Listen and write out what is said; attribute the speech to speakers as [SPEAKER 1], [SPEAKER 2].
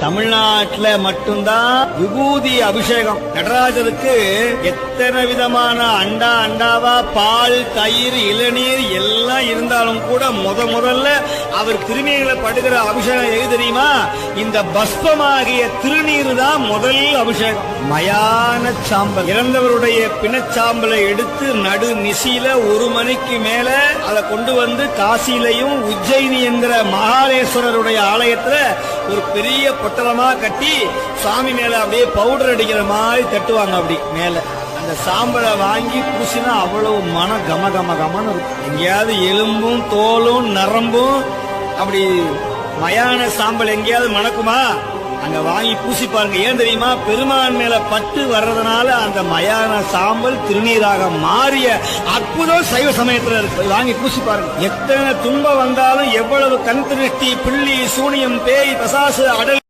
[SPEAKER 1] தமிழ்நாட்டுல மட்டும்தான் விபூதி அபிஷேகம். நடராஜருக்கு எத்தனை விதமான அண்டாவா பால், தயிர், இளநீர் எல்லாம் இருந்தாலும் கூட முதல்ல அவர் திருநீர்ல படுகிற அபிஷேகம் எது தெரியுமா? இந்த பஸ்பமாகிய திருநீர் தான் முதல் அபிஷேகம். மயான சாம்பல், இறந்தவருடைய பிணச்சாம்பலை எடுத்து நடு நிசியில 1 மணிக்கு மேல அதை கொண்டு வந்து காசியிலையும் உஜ்ஜயினி என்கிற மகாலேஸ்வரருடைய ஆலயத்துல ஒரு பெரிய பொட்டலமா கட்டி சாமி மேல அப்படியே பவுடர் அடிக்கிற மாதிரி தட்டுவாங்க. அப்படி மேல அந்த சாம்பலை வாங்கி பூசினா அவ்வளவு மன கமன்னு இருக்கும். எங்கேயாவது எலும்பும் தோலும் நரம்பும் அப்படி மயான சாம்பல் எங்கேயாவது மணக்குமா? அங்க வாங்கி பூசி பாருங்க. ஏன் தெரியுமா? பெருமான் மேல பட்டு வர்றதுனால அந்த மயான சாம்பல் திருநீராக மாறிய அற்புதம் சைவ சமயத்துல இருக்கு. வாங்கி பூசி பாருங்க. எத்தனை துன்பம் வந்தாலும், எவ்வளவு கண் திருஷ்டி, பிள்ளி, சூனியம், பேய், பசாசு, அடல்